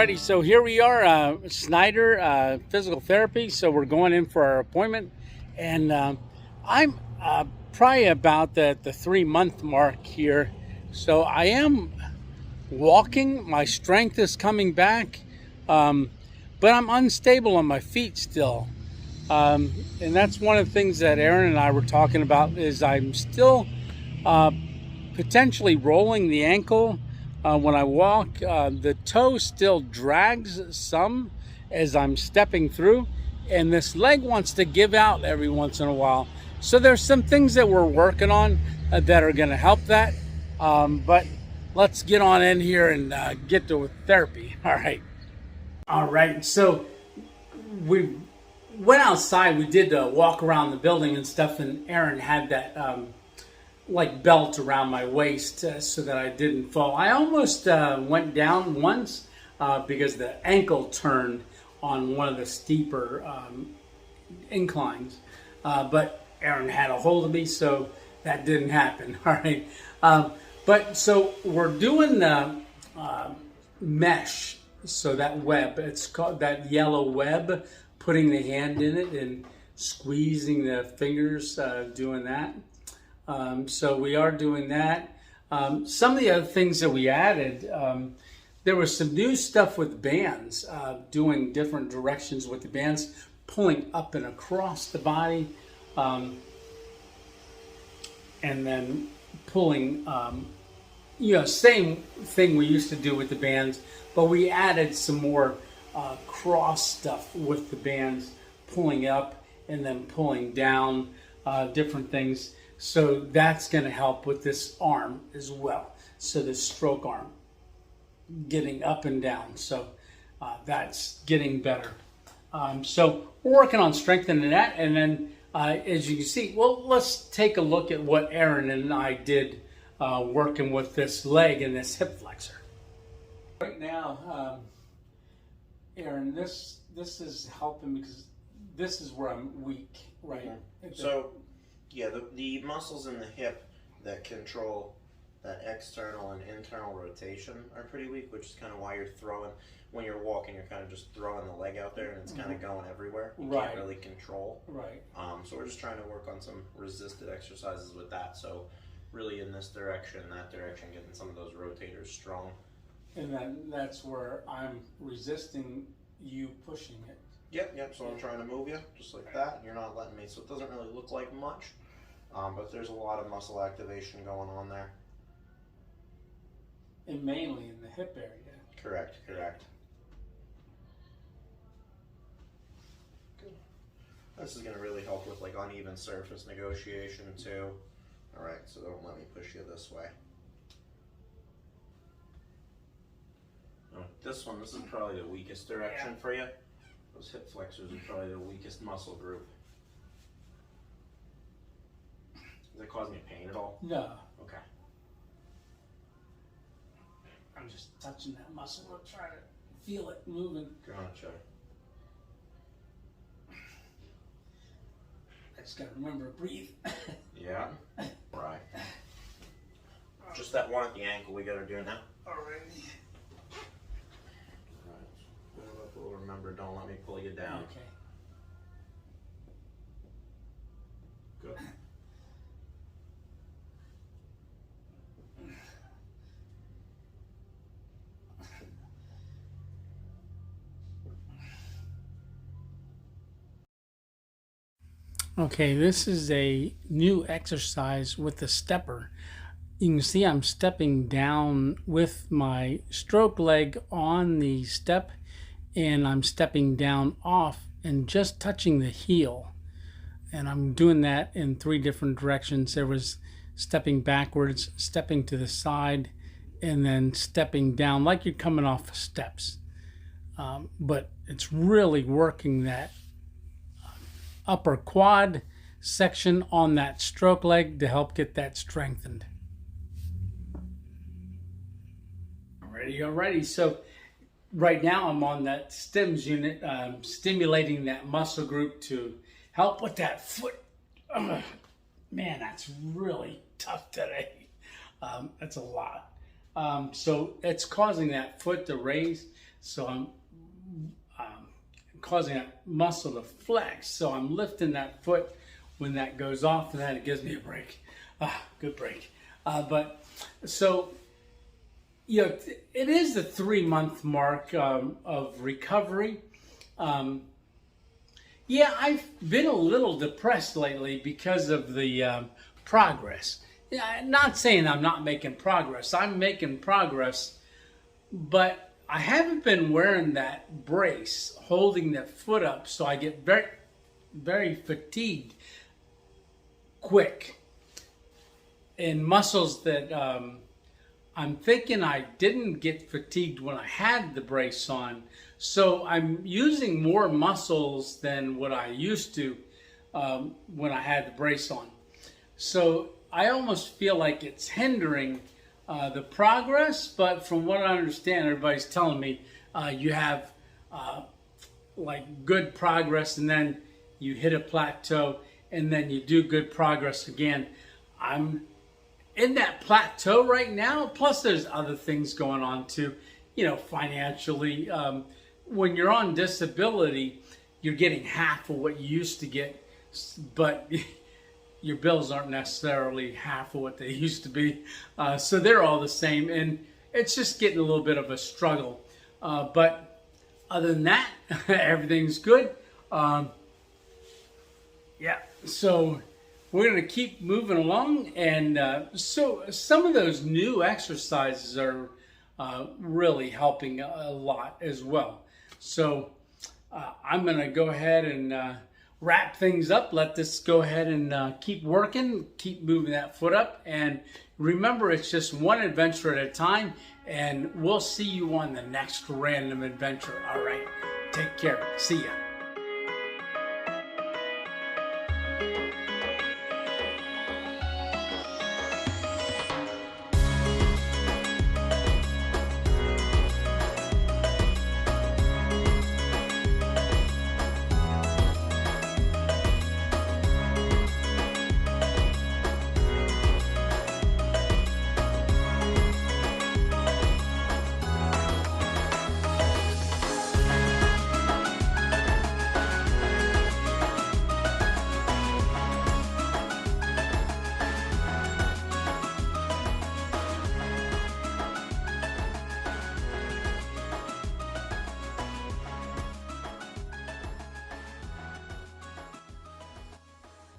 Alrighty, so here we are, Snyder Physical Therapy. So we're going in for our appointment, and I'm probably about the 3-month mark here. So I am walking. My strength is coming back, but I'm unstable on my feet still. And that's one of the things that Aaron and I were talking about. Is I'm still potentially rolling the ankle. When I walk, the toe still drags some as I'm stepping through, and this leg wants to give out every once in a while. So there's some things that we're working on that are going to help that. But let's get on in here and get to therapy. All right. So we went outside. We did walk around the building and stuff, and Aaron had that like belt around my waist so that I didn't fall. I almost went down once because the ankle turned on one of the steeper inclines, but Aaron had a hold of me, so that didn't happen. All right, but so we're doing the mesh, so that web, it's called that yellow web, putting the hand in it and squeezing the fingers, doing that. So we are doing that. Some of the other things that we added, there was some new stuff with bands, doing different directions with the bands, pulling up and across the body, and then pulling, same thing we used to do with the bands, but we added some more cross stuff with the bands, pulling up and then pulling down, different things. So that's going to help with this arm as well. So this stroke arm, getting up and down. So that's getting better. So we're working on strengthening that. And then as you can see, well, let's take a look at what Aaron and I did working with this leg and this hip flexor. Right now, Aaron, this is helping because this is where I'm weak, right? Mm-hmm. So, yeah, the muscles in the hip that control that external and internal rotation are pretty weak, which is kind of why you're throwing, when you're walking, you're kind of just throwing the leg out there and it's kind of going everywhere. You can't really control. Right. So we're just trying to work on some resisted exercises with that. So really in this direction, that direction, getting some of those rotators strong. And then that's where I'm resisting you pushing it. Yep. So I'm trying to move you just like that. And you're not letting me. So it doesn't really look like much. But there's a lot of muscle activation going on there. And mainly in the hip area. Correct. Good. This is going to really help with like uneven surface negotiation too. Alright, so don't let me push you this way. This is probably the weakest direction for you. Those hip flexors are probably the weakest muscle group. Is it causing you pain at all? No. Okay. I'm just touching that muscle. I'm trying to feel it moving. Gotcha. I just gotta remember to breathe. Yeah. Right. Just that one at the ankle we gotta do now. Alrighty. We'll remember, don't let me pull you down. Okay. Good. Okay, this is a new exercise with the stepper. You can see I'm stepping down with my stroke leg on the step, and I'm stepping down off and just touching the heel. And I'm doing that in 3 different directions. There was stepping backwards, stepping to the side, and then stepping down like you're coming off steps. But it's really working that upper quad section on that stroke leg to help get that strengthened. Alrighty. So right now I'm on that stems unit, stimulating that muscle group to help with that foot. Man, that's really tough today. That's a lot. So it's causing that foot to raise. So I'm causing that muscle to flex. So I'm lifting that foot when that goes off, and then it gives me a break. Good break. But so, you know, it is the 3-month mark of recovery. Yeah, I've been a little depressed lately because of the progress. Yeah, not saying I'm not making progress. I'm making progress, but I haven't been wearing that brace, holding that foot up, so I get very, very fatigued quick. And muscles that I'm thinking I didn't get fatigued when I had the brace on. So I'm using more muscles than what I used to when I had the brace on. So I almost feel like it's hindering the progress, but from what I understand, everybody's telling me you have like good progress, and then you hit a plateau, and then you do good progress again. I'm in that plateau right now, plus there's other things going on too, you know, financially. When you're on disability, you're getting half of what you used to get, but your bills aren't necessarily half of what they used to be. So they're all the same, and it's just getting a little bit of a struggle. But other than that, everything's good. Yeah, so we're going to keep moving along. And so some of those new exercises are really helping a lot as well. So I'm going to go ahead and wrap things up. Let this go ahead and keep working, keep moving that foot up. And remember, it's just one adventure at a time. And we'll see you on the next random adventure. All right, take care. See ya.